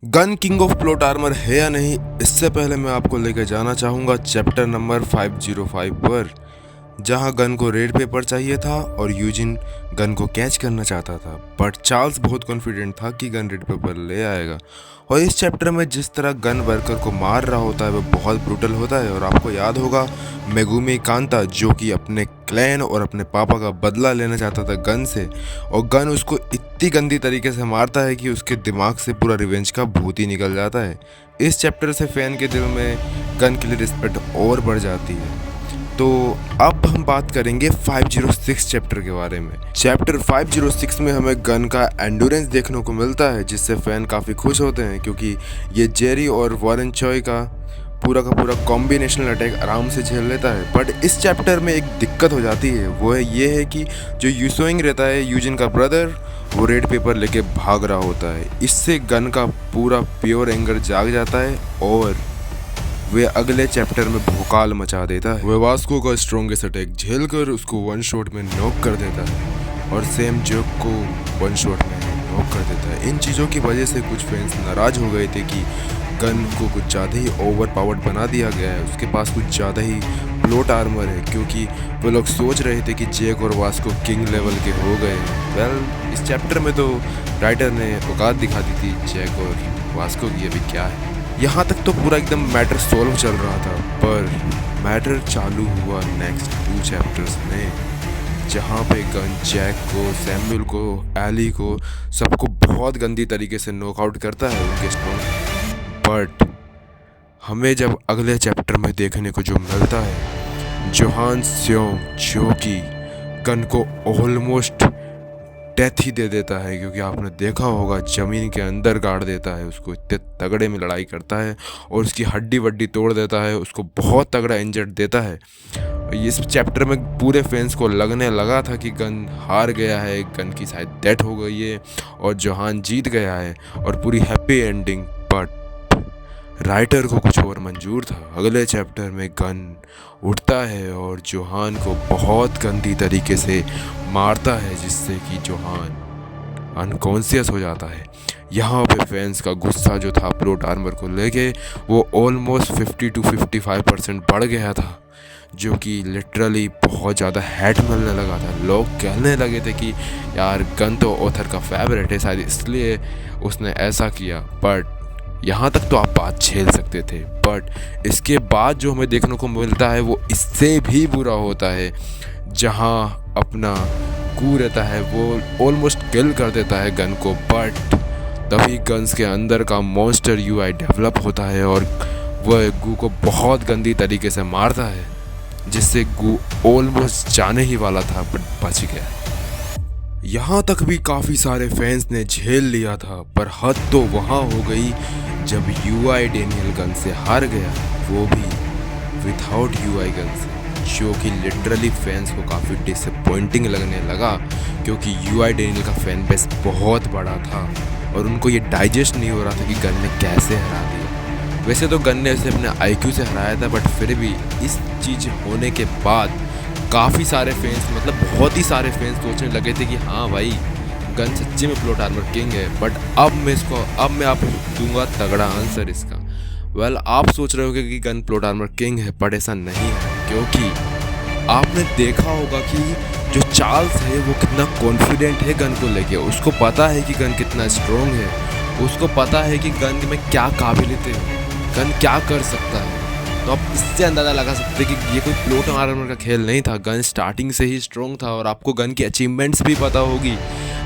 Gun king of plot armour है या नहीं, इससे पहले मैं आपको लेकर जाना चाहूँगा चैप्टर नंबर 505 पर, जहाँ गन को रेड पेपर चाहिए था और यूजिन गन को कैच करना चाहता था। बट चार्ल्स बहुत कॉन्फिडेंट था कि गन रेड पेपर ले आएगा। और इस चैप्टर में जिस तरह गन वर्कर को मार रहा होता है वो बहुत ब्रूटल होता है। और आपको याद होगा मेगुमी कांता, जो कि अपने क्लैन और अपने पापा का बदला लेना चाहता था गन से, और गन उसको इतनी गंदी तरीके से मारता है कि उसके दिमाग से पूरा रिवेंज का भूत ही निकल जाता है। इस चैप्टर से फैन के दिल में गन के लिए रिस्पेक्ट और बढ़ जाती है। तो अब हम बात करेंगे 506 चैप्टर के बारे में। चैप्टर 506 में हमें गन का एंडोरेंस देखने को मिलता है, जिससे फैन काफ़ी खुश होते हैं, क्योंकि ये जेरी और वॉरेन चॉय का पूरा कॉम्बिनेशनल अटैक आराम से झेल लेता है। बट इस चैप्टर में एक दिक्कत हो जाती है, वो ये है कि जो यूसोइंग रहता है, यूजिन का ब्रदर, वो रेड पेपर लेके भाग रहा होता है। इससे गन का पूरा प्योर एंगर जाग जाता है और वे अगले चैप्टर में भोकाल मचा देता है। वे वास्को का स्ट्रॉन्गेस्ट अटैक झेलकर उसको वन शॉट में नॉक कर देता है और सेम जोक को वन शॉट में नॉक कर देता है। इन चीज़ों की वजह से कुछ फैंस नाराज हो गए थे कि गन को कुछ ज़्यादा ही ओवर पावर्ड बना दिया गया है, उसके पास कुछ ज़्यादा ही प्लॉट आर्मर है, क्योंकि वो लोग सोच रहे थे कि जैक और वास्को किंग लेवल के हो गए हैं। वेल, इस चैप्टर में तो राइटर ने औकात दिखा दी थी जैक और वास्को की, अभी क्या है। यहाँ तक तो पूरा एकदम मैटर सॉल्व चल रहा था, पर मैटर चालू हुआ नेक्स्ट 2 चैप्टर्स में, जहाँ पे गन जैक को, सैमुअल को, एली को, सबको बहुत गंदी तरीके से नॉकआउट करता है उनके स्ट्रॉन्ग। बट हमें जब अगले चैप्टर में देखने को जो मिलता है, जोहान स्योंग, जो कि गन को ऑलमोस्ट डेथ ही दे देता है, क्योंकि आपने देखा होगा ज़मीन के अंदर गाड़ देता है उसको, इतने तगड़े में लड़ाई करता है और उसकी हड्डी वड्डी तोड़ देता है, उसको बहुत तगड़ा इंजर्ड देता है। इस चैप्टर में पूरे फैंस को लगने लगा था कि गन हार गया है, गन की शायद डेथ हो गई है और जोहान जीत गया है और पूरी हैप्पी एंडिंग। बट राइटर को कुछ और मंजूर था। अगले चैप्टर में गन उठता है और जोहान को बहुत गंदी तरीके से मारता है, जिससे कि जोहान अनकॉन्शियस हो जाता है। यहाँ पे फैंस का गुस्सा जो था प्लॉट आर्मर को लेके, वो ऑलमोस्ट 50 to 55% बढ़ गया था, जो कि लिटरली बहुत ज़्यादा हेट मिलने लगा था। लोग कहने लगे थे कि यार गन तो ऑथर का फेवरेट है, शायद इसलिए उसने ऐसा किया। बट यहाँ तक तो आप बात झेल सकते थे, बट इसके बाद जो हमें देखने को मिलता है वो इससे भी बुरा होता है, जहाँ अपना गू रहता है वो ऑलमोस्ट किल कर देता है गन को। बट तभी गन्स के अंदर का मॉन्स्टर यूआई डेवलप होता है और वह गू को बहुत गंदी तरीके से मारता है, जिससे गू ऑलमोस्ट जाने ही वाला था बट बच गया। यहाँ तक भी काफ़ी सारे फैंस ने झेल लिया था, पर हद तो वहाँ हो गई जब यूआई डेनियल गन से हार गया, वो भी विदाउट यूआई गन से, जो कि लिटरली फैंस को काफ़ी डिसअपॉइंटिंग लगने लगा, क्योंकि यूआई डेनियल का फैन बेस बहुत बड़ा था और उनको ये डाइजेस्ट नहीं हो रहा था कि गन ने कैसे हरा दिया। वैसे तो गन ने उसे अपने आईक्यू से हराया था, बट फिर भी इस चीज़ होने के बाद काफ़ी सारे फैंस, मतलब बहुत ही सारे फैंस सोचने लगे थे कि हाँ भाई, गन सच्ची में प्लॉट आर्मर किंग है। बट अब मैं आपको दूंगा तगड़ा आंसर इसका। वेल, आप सोच रहे होगे कि गन प्लॉट आर्मर किंग है, बट ऐसा नहीं है, क्योंकि आपने देखा होगा कि जो चार्ल्स है वो कितना कॉन्फिडेंट है गन को लेके। उसको पता है कि गन कितना स्ट्रॉन्ग है, उसको पता है कि गन में क्या काबिलियतें हैं, गन क्या कर सकता है। तो आप इससे अंदाज़ा लगा सकते हैं कि ये कोई प्लॉट आर्मर का खेल नहीं था। गन स्टार्टिंग से ही स्ट्रॉन्ग था और आपको गन की अचीवमेंट्स भी पता होगी।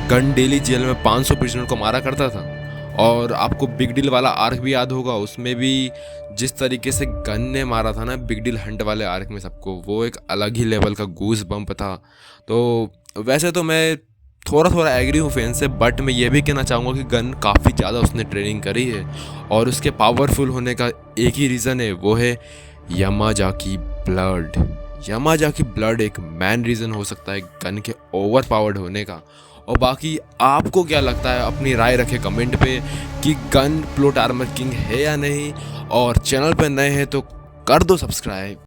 गन डेली जेल में 500 प्रिजनर को मारा करता था, और आपको बिग डील वाला आर्क भी याद होगा, उसमें भी जिस तरीके से गन ने मारा था ना बिग डील हंट वाले आर्क में सबको, वो एक अलग ही लेवल का गूस बम्प था। तो वैसे तो मैं थोड़ा एग्री हूँ फैन से, बट मैं ये भी कहना चाहूँगा कि गन काफ़ी ज़्यादा उसने ट्रेनिंग करी है, और उसके पावरफुल होने का एक ही रीज़न है, वो है यामाजाकी ब्लड। यामाजाकी ब्लड एक मैन रीज़न हो सकता है गन के ओवर पावर्ड होने का। और बाकी आपको क्या लगता है, अपनी राय रखें कमेंट पे कि गन प्लॉट आर्मर किंग है या नहीं, और चैनल पर नए हैं तो कर दो सब्सक्राइब।